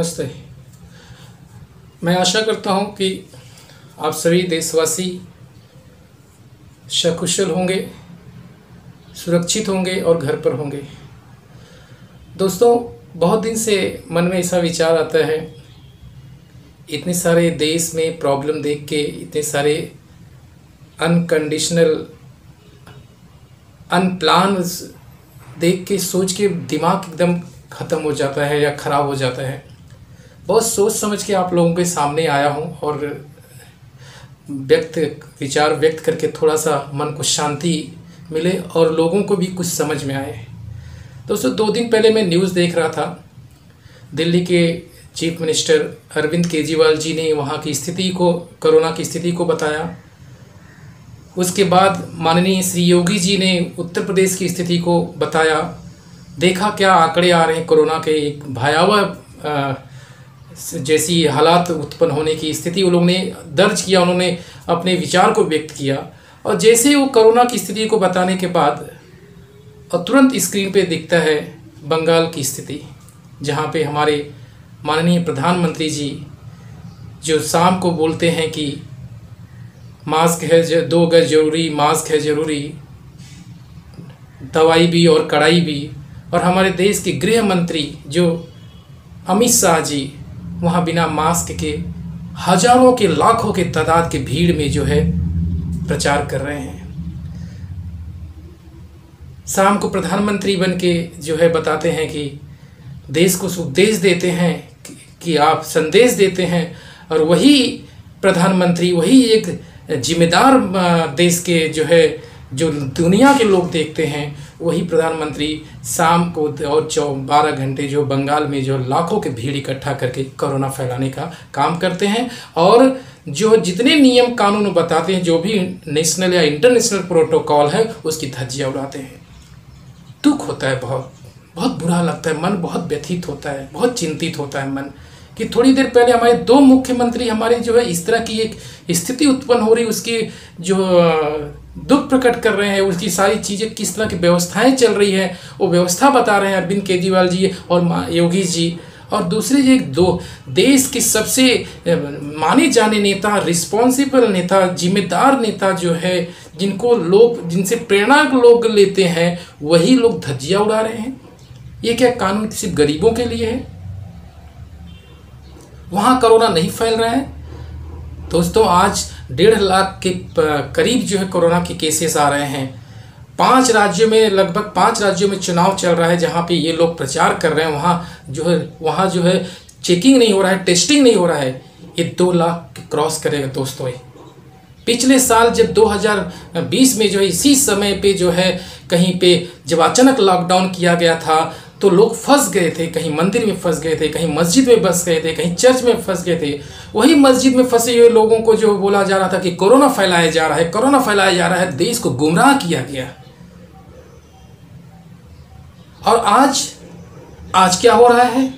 नमस्ते। मैं आशा करता हूं कि आप सभी देशवासी सकुशल होंगे, सुरक्षित होंगे और घर पर होंगे। दोस्तों, बहुत दिन से मन में ऐसा विचार आता है, इतने सारे देश में प्रॉब्लम देख के, इतने सारे अनकंडीशनल अनप्लान देख के, सोच के दिमाग एकदम ख़त्म हो जाता है या ख़राब हो जाता है। बहुत सोच समझ के आप लोगों के सामने आया हूँ और विचार व्यक्त करके थोड़ा सा मन को शांति मिले और लोगों को भी कुछ समझ में आए। दोस्तों, 2 दिन पहले मैं न्यूज़ देख रहा था। दिल्ली के चीफ मिनिस्टर अरविंद केजरीवाल जी ने वहाँ की स्थिति को, कोरोना की स्थिति को बताया। उसके बाद माननीय श्री योगी जी ने उत्तर प्रदेश की स्थिति को बताया। देखा क्या आंकड़े आ रहे हैं कोरोना के, एक भयावह जैसी हालात उत्पन्न होने की स्थिति उन लोगों ने दर्ज किया। उन्होंने अपने विचार को व्यक्त किया और जैसे वो कोरोना की स्थिति को बताने के बाद और तुरंत स्क्रीन पे दिखता है बंगाल की स्थिति, जहाँ पे हमारे माननीय प्रधानमंत्री जी जो शाम को बोलते हैं कि मास्क है 2 गज जरूरी, मास्क है ज़रूरी, दवाई भी और कड़ाई भी। और हमारे देश के गृह मंत्री जो अमित शाह जी वहाँ बिना मास्क के हजारों के लाखों के तादाद के भीड़ में जो है प्रचार कर रहे हैं। शाम को प्रधानमंत्री बन के जो है बताते हैं कि देश को उपदेश देते हैं कि आप संदेश देते हैं। और वही प्रधानमंत्री, वही एक जिम्मेदार देश के जो है, जो दुनिया के लोग देखते हैं, वही प्रधानमंत्री शाम को और 12 घंटे जो बंगाल में जो लाखों के भीड़ इकट्ठा करके कोरोना फैलाने का काम करते हैं। और जो जितने नियम कानून बताते हैं, जो भी नेशनल या इंटरनेशनल प्रोटोकॉल है, उसकी धज्जियाँ उड़ाते हैं। दुख होता है, बहुत बहुत बुरा लगता है, मन बहुत व्यथित होता है, बहुत चिंतित होता है मन कि थोड़ी देर पहले हमारे 2 मुख्यमंत्री हमारे जो है इस तरह की एक स्थिति उत्पन्न हो रही, उसकी जो दुख प्रकट कर रहे हैं, उसकी सारी चीज़ें किस तरह की व्यवस्थाएं चल रही है वो व्यवस्था बता रहे हैं अरविंद केजरीवाल जी और योगी जी। और दूसरे जो 2 देश के सबसे माने जाने नेता, रिस्पॉन्सिबल नेता, जिम्मेदार नेता जो है, जिनको लोग, जिनसे प्रेरणा लोग लेते हैं, वही लोग धज्जियाँ उड़ा रहे हैं। ये क्या कानून सिर्फ गरीबों के लिए है? वहाँ कोरोना नहीं फैल रहा है। दोस्तों, आज 1.5 लाख के करीब जो है कोरोना के केसेस आ रहे हैं। 5 राज्यों में, लगभग 5 राज्यों में चुनाव चल रहा है, जहाँ पे ये लोग प्रचार कर रहे हैं। वहाँ जो है चेकिंग नहीं हो रहा है, टेस्टिंग नहीं हो रहा है। ये 2 लाख क्रॉस करेगा दोस्तों। पिछले साल जब 2020 में जो है इसी समय पे जो है कहीं पे जब अचानक लॉकडाउन किया गया था, तो लोग फंस गए थे, कहीं मंदिर में फंस गए थे, कहीं मस्जिद में फंस गए थे, कहीं चर्च में फंस गए थे। वही मस्जिद में फंसे हुए लोगों को जो बोला जा रहा था कि कोरोना फैलाया जा रहा है, कोरोना फैलाया जा रहा है, देश को गुमराह किया गया। और आज क्या हो रहा है?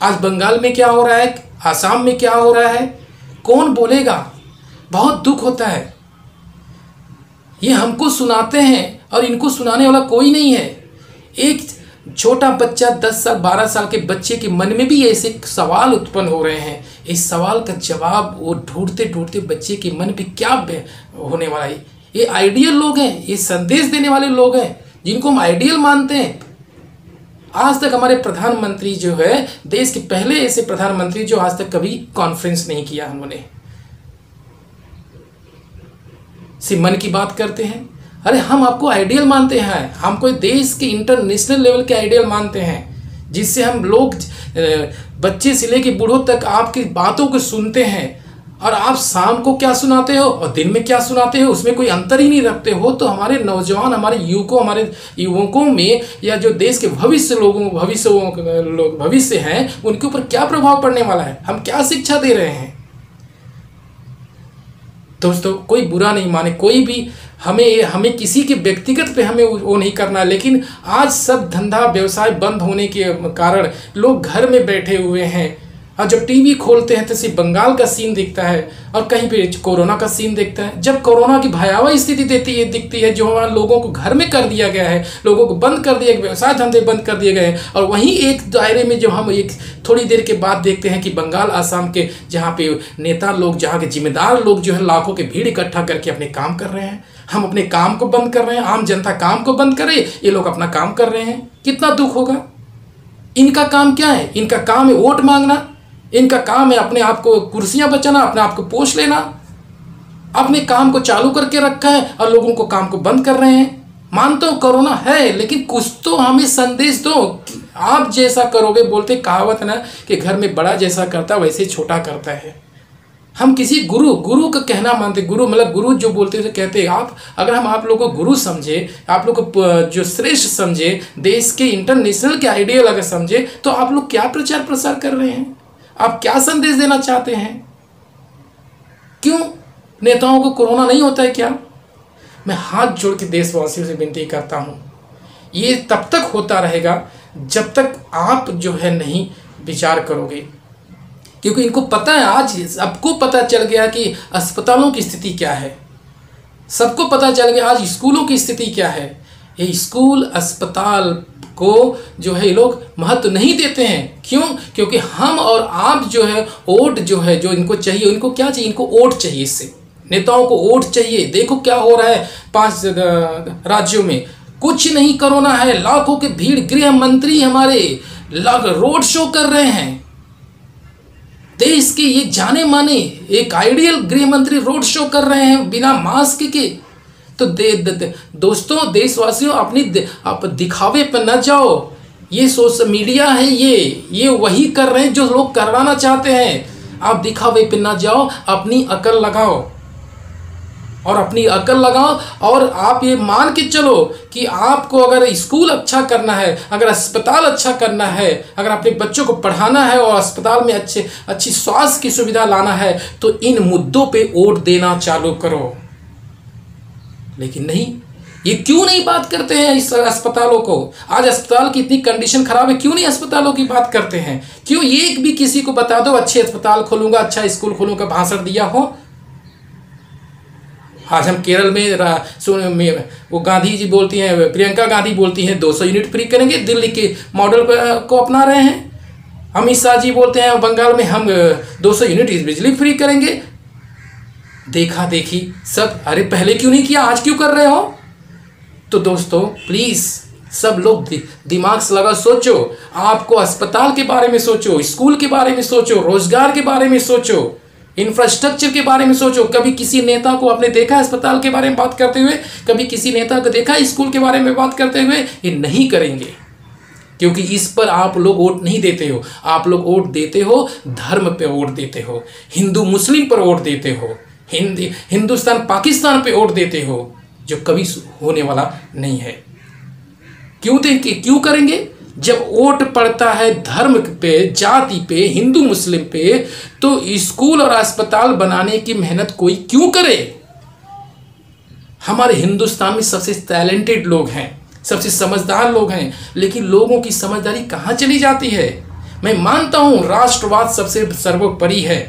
आज बंगाल में क्या हो रहा है, आसाम में क्या हो रहा है, कौन बोलेगा? बहुत दुख होता है। ये हमको सुनाते हैं और इनको सुनाने वाला कोई नहीं है। एक छोटा बच्चा, 10 साल 12 साल के बच्चे के मन में भी ऐसे सवाल उत्पन्न हो रहे हैं। इस सवाल का जवाब वो ढूंढते ढूंढते बच्चे के मन पे क्या होने वाला है? ये आइडियल लोग हैं, ये संदेश देने वाले लोग हैं, जिनको हम आइडियल मानते हैं। आज तक हमारे प्रधानमंत्री जो है, देश के पहले ऐसे प्रधानमंत्री जो आज तक कभी कॉन्फ्रेंस नहीं किया, उन्होंने सिर्फ मन की बात करते हैं। अरे हम आपको आइडियल मानते हैं, हम कोई देश के इंटरनेशनल लेवल के आइडियल मानते हैं, जिससे हम लोग बच्चे से लेके बूढ़ों तक आपकी बातों को सुनते हैं। और आप शाम को क्या सुनाते हो और दिन में क्या सुनाते हो, उसमें कोई अंतर ही नहीं रखते हो। तो हमारे नौजवान, हमारे युवकों में, या जो देश के भविष्य हैं, उनके ऊपर क्या प्रभाव पड़ने वाला है? हम क्या शिक्षा दे रहे हैं? दोस्तों, कोई बुरा नहीं माने, कोई भी हमें किसी के व्यक्तिगत पे हमें वो नहीं करना। लेकिन आज सब धंधा व्यवसाय बंद होने के कारण लोग घर में बैठे हुए हैं और जब टीवी खोलते हैं तो सिर्फ बंगाल का सीन दिखता है और कहीं पे कोरोना का सीन दिखता है। जब कोरोना की भयावह स्थिति दिखती है, जो हमारे लोगों को घर में कर दिया गया है, लोगों को बंद कर दिया, व्यवसाय धंधे बंद कर दिए गए हैं, और वहीं एक दायरे में जो हम एक थोड़ी देर के बाद देखते हैं कि बंगाल असम के जहाँ पे नेता लोग, जहाँ के जिम्मेदार लोग जो है लाखों के भीड़ इकट्ठा करके अपने काम कर रहे हैं। हम अपने काम को बंद कर रहे हैं, आम जनता काम को बंद करे, ये लोग अपना काम कर रहे हैं। कितना दुख होगा। इनका काम क्या है? इनका काम है वोट मांगना, इनका काम है अपने आप को कुर्सियां बचाना, अपने आप को पोष लेना। अपने काम को चालू करके रखा है और लोगों को काम को बंद कर रहे हैं। मानता हूं कोरोना है, लेकिन कुछ तो हमें संदेश दो। आप जैसा करोगे, बोलते कहावत ना कि घर में बड़ा जैसा करता वैसे छोटा करता है। हम किसी गुरु का कहना मानते, गुरु मतलब गुरु जो बोलते थे कहते आप, अगर हम आप लोगों को गुरु समझे, आप लोग को जो श्रेष्ठ समझे, देश के इंटरनेशनल के आइडियल अगर समझे, तो आप लोग क्या प्रचार प्रसार कर रहे हैं? आप क्या संदेश देना चाहते हैं? क्यों नेताओं को कोरोना नहीं होता है क्या? मैं हाथ जोड़ के देशवासियों से विनती करता हूं, ये तब तक होता रहेगा जब तक आप जो है नहीं विचार करोगे। क्योंकि इनको पता है, आज सबको पता चल गया कि अस्पतालों की स्थिति क्या है, सबको पता चल गया आज स्कूलों की स्थिति क्या है। ये स्कूल अस्पताल को जो है ये लोग महत्व नहीं देते हैं। क्यों? क्योंकि हम और आप जो है वोट जो है जो इनको चाहिए, इनको क्या चाहिए? इनको वोट चाहिए। इससे नेताओं को वोट चाहिए। देखो क्या हो रहा है 5 राज्यों में, कुछ नहीं कोरोना है, लाखों की भीड़। गृह मंत्री हमारे रोड शो कर रहे हैं, देश के ये जाने माने एक आइडियल गृह मंत्री रोड शो कर रहे हैं बिना मास्क के। तो दोस्तों, देशवासियों, आप दिखावे पर न जाओ। ये सोशल मीडिया है, ये वही कर रहे हैं जो लोग करवाना चाहते हैं। आप दिखावे पर न जाओ, अपनी अकल लगाओ और अपनी अकल लगाओ। और आप ये मान के चलो कि आपको अगर स्कूल अच्छा करना है, अगर अस्पताल अच्छा करना है, अगर अपने बच्चों को पढ़ाना है और अस्पताल में अच्छी स्वास्थ्य की सुविधा लाना है, तो इन मुद्दों पे वोट देना चालू करो। लेकिन नहीं, ये क्यों नहीं बात करते हैं इस अस्पतालों को? आज अस्पताल की इतनी कंडीशन खराब है, क्यों नहीं अस्पतालों की बात करते हैं? क्यों एक भी किसी को बता दो अच्छे अस्पताल खोलूंगा, अच्छा स्कूल खोलूंगा, भाषण दिया हो? आज हम केरल में वो गांधी जी बोलती हैं, प्रियंका गांधी बोलती हैं 200 यूनिट फ्री करेंगे, दिल्ली के मॉडल को अपना रहे हैं। अमित शाह जी बोलते हैं बंगाल में हम 200 यूनिट बिजली फ्री करेंगे। देखा देखी सब, अरे पहले क्यों नहीं किया, आज क्यों कर रहे हो? तो दोस्तों प्लीज सब लोग दिमाग से लगा सोचो। आपको अस्पताल के बारे में सोचो, स्कूल के बारे में सोचो, रोजगार के बारे में सोचो, इंफ्रास्ट्रक्चर के बारे में सोचो। कभी किसी नेता को आपने देखा अस्पताल के बारे में बात करते हुए? कभी किसी नेता को देखा स्कूल के बारे में बात करते हुए? ये नहीं करेंगे, क्योंकि इस पर आप लोग वोट नहीं देते हो। आप लोग वोट देते हो धर्म पे वोट देते हो, हिंदू मुस्लिम पर वोट देते हो, हिंदुस्तान पाकिस्तान पे वोट देते हो, जो कभी होने वाला नहीं है। क्यों करेंगे? जब वोट पड़ता है धर्म पे, जाति पे, हिंदू मुस्लिम पे, तो स्कूल और अस्पताल बनाने की मेहनत कोई क्यों करे? हमारे हिंदुस्तान में सबसे टैलेंटेड लोग हैं, सबसे समझदार लोग हैं, लेकिन लोगों की समझदारी कहाँ चली जाती है? मैं मानता हूं राष्ट्रवाद सबसे सर्वोपरि है,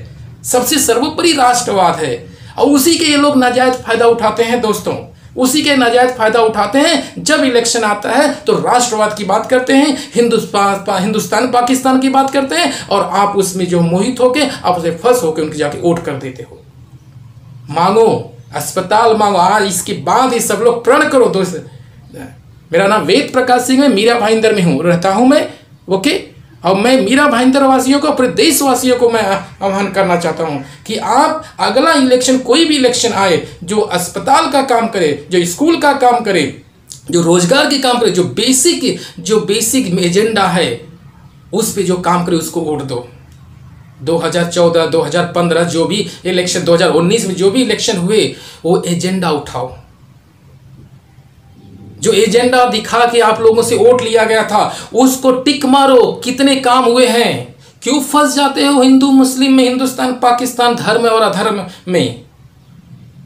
सबसे सर्वोपरि राष्ट्रवाद है, और उसी के ये लोग नाजायज फायदा उठाते हैं। दोस्तों, उसी के नाजायज फायदा उठाते हैं। जब इलेक्शन आता है तो राष्ट्रवाद की बात करते हैं, हिंदुस्तान पाकिस्तान की बात करते हैं, और आप उसमें जो मोहित होके आप उसे फंस होके उनके जाके वोट कर देते हो। मांगो अस्पताल, मांगो आज, इसके बाद ये सब लोग प्रण करो। दोस्त, मेरा नाम वेद प्रकाश सिंह है, मीरा भाईंदर में रहता हूं मैं, ओके। और मैं मीरा भाईंदर वासियों को, अपने देशवासियों को मैं आह्वान करना चाहता हूं कि आप अगला इलेक्शन, कोई भी इलेक्शन आए, जो अस्पताल का काम करे, जो स्कूल का काम करे, जो रोजगार के काम करे, जो बेसिक एजेंडा है उस पे जो काम करे, उसको वोट दो। 2014, 2015 जो भी इलेक्शन, 2019 में जो भी इलेक्शन हुए, वो एजेंडा उठाओ। जो एजेंडा दिखा के आप लोगों से वोट लिया गया था, उसको टिक मारो। कितने काम हुए हैं? क्यों फंस जाते हो हिंदू मुस्लिम में, हिंदुस्तान पाकिस्तान, धर्म और अधर्म में?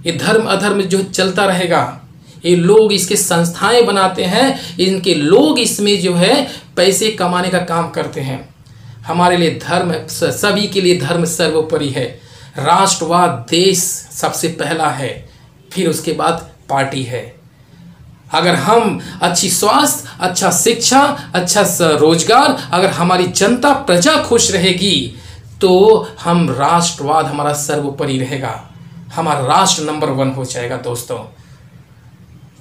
ये धर्म अधर्म जो चलता रहेगा, ये लोग इसके संस्थाएं बनाते हैं, इनके लोग इसमें जो है पैसे कमाने का काम करते हैं। हमारे लिए धर्म, सभी के लिए धर्म सर्वोपरि है। राष्ट्रवाद देश सबसे पहला है, फिर उसके बाद पार्टी है। अगर हम अच्छी स्वास्थ्य, अच्छा शिक्षा, अच्छा रोजगार, अगर हमारी जनता प्रजा खुश रहेगी तो हम राष्ट्रवाद हमारा सर्वोपरि रहेगा, हमारा राष्ट्र नंबर 1 हो जाएगा। दोस्तों,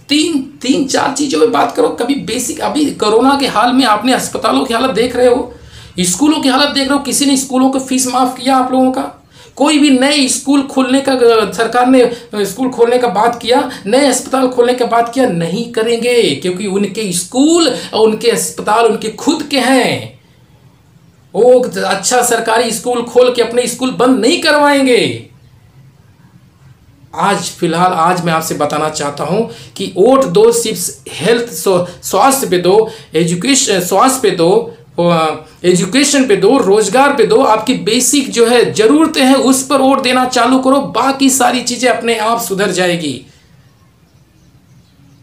तीन चार चीजों में बात करो। कभी बेसिक, अभी कोरोना के हाल में आपने अस्पतालों की हालत देख रहे हो, स्कूलों की हालत देख रहे हो। किसी ने स्कूलों को फीस माफ किया आप लोगों का? कोई भी नए स्कूल खोलने का, सरकार ने स्कूल खोलने का बात किया, नए अस्पताल खोलने का बात किया? नहीं करेंगे, क्योंकि उनके स्कूल और उनके अस्पताल उनके खुद के हैं। वो अच्छा सरकारी स्कूल खोल के अपने स्कूल बंद नहीं करवाएंगे। आज फिलहाल आज मैं आपसे बताना चाहता हूं कि वोट दो सिर्फ हेल्थ, स्वास्थ्य पे दो, एजुकेशन, स्वास्थ्य पे दो, एजुकेशन पे दो, रोजगार पे दो, आपकी बेसिक जो है जरूरतें हैं उस पर वोट देना चालू करो, बाकी सारी चीजें अपने आप सुधर जाएगी।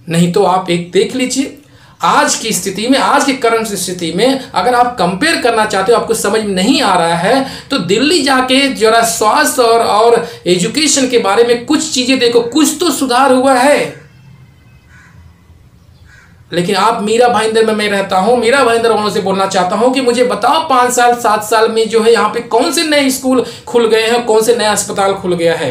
नहीं तो आप एक देख लीजिए, आज की स्थिति में, आज की करंट स्थिति में अगर आप कंपेयर करना चाहते हो, आपको समझ में नहीं आ रहा है, तो दिल्ली जाके जरा स्वास्थ्य और एजुकेशन के बारे में कुछ चीजें देखो, कुछ तो सुधार हुआ है। लेकिन आप मीरा भाईंदर में मैं रहता हूं, मीरा भाईंदर वालों से बोलना चाहता हूं कि मुझे बताओ 5 साल 7 साल में जो है यहाँ पे कौन से नए स्कूल खुल गए हैं, कौन से नया अस्पताल खुल गया है।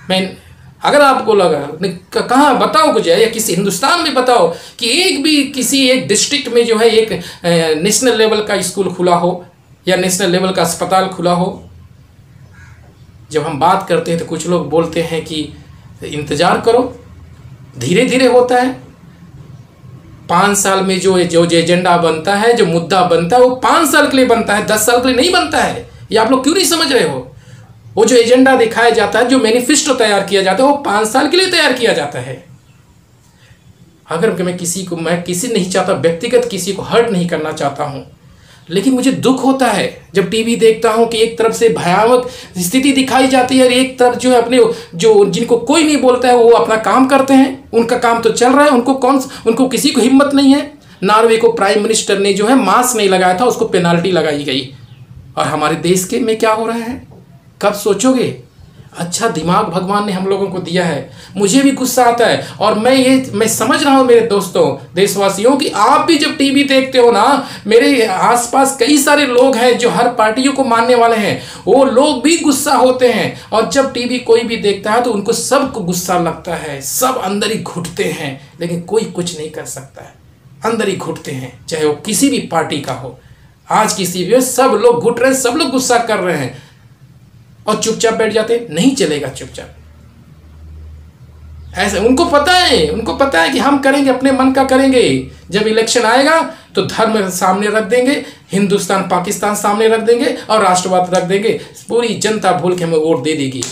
मैं, अगर आपको लगा कहाँ बताओ कुछ है, या किसी हिंदुस्तान में बताओ कि एक भी किसी एक डिस्ट्रिक्ट में जो है एक नेशनल लेवल का स्कूल खुला हो या नेशनल लेवल का अस्पताल खुला हो। जब हम बात करते हैं तो कुछ लोग बोलते हैं कि इंतजार करो, धीरे धीरे होता है। 5 साल में जो एजेंडा बनता है, जो मुद्दा बनता है, वो 5 साल के लिए बनता है, 10 साल के लिए नहीं बनता है। ये आप लोग क्यों नहीं समझ रहे हो? वो जो एजेंडा दिखाया जाता है, जो मैनिफेस्टो तैयार किया जाता है, वो 5 साल के लिए तैयार किया जाता है। अगर मैं किसी नहीं चाहता, व्यक्तिगत किसी को हर्ट नहीं करना चाहता हूं, लेकिन मुझे दुख होता है जब टीवी देखता हूं कि एक तरफ से भयावह स्थिति दिखाई जाती है और एक तरफ जो है अपने जो जिनको कोई नहीं बोलता है वो अपना काम करते हैं। उनका काम तो चल रहा है, उनको किसी को हिम्मत नहीं है। नॉर्वे को प्राइम मिनिस्टर ने जो है मास्क नहीं लगाया था, उसको पेनाल्टी लगाई गई। और हमारे देश के में क्या हो रहा है, कब सोचोगे? अच्छा दिमाग भगवान ने हम लोगों को दिया है। मुझे भी गुस्सा आता है और मैं समझ रहा हूं मेरे दोस्तों, देशवासियों, कि आप भी जब टीवी देखते हो ना, मेरे आसपास कई सारे लोग हैं जो हर पार्टियों को मानने वाले हैं, वो लोग भी गुस्सा होते हैं। और जब टीवी कोई भी देखता है तो उनको सबको गुस्सा लगता है, सब अंदर ही घुटते हैं, लेकिन कोई कुछ नहीं कर सकता है, अंदर ही घुटते हैं, चाहे वो किसी भी पार्टी का हो। आज किसी भी सब लोग घुट रहे हैं, सब लोग गुस्सा कर रहे हैं और चुपचाप बैठ जाते। नहीं चलेगा चुपचाप, ऐसे उनको पता है कि हम करेंगे, अपने मन का करेंगे। जब इलेक्शन आएगा तो धर्म सामने रख देंगे, हिंदुस्तान पाकिस्तान सामने रख देंगे और राष्ट्रवाद रख देंगे। पूरी जनता भूल के हमें वोट दे देगी।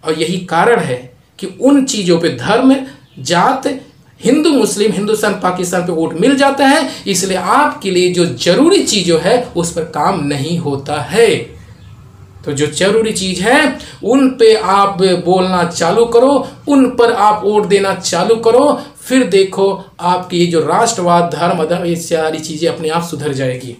और यही कारण है कि उन चीज़ों पे, धर्म, जात, हिंदू मुस्लिम, हिंदुस्तान पाकिस्तान पे वोट मिल जाता है, इसलिए आपके लिए जो जरूरी चीज़ है उस पर काम नहीं होता है। तो जो जरूरी चीज है उन पे आप बोलना चालू करो, उन पर आप वोट देना चालू करो, फिर देखो आपकी ये जो राष्ट्रवाद, धर्म, ये सारी चीजें अपने आप सुधर जाएगी।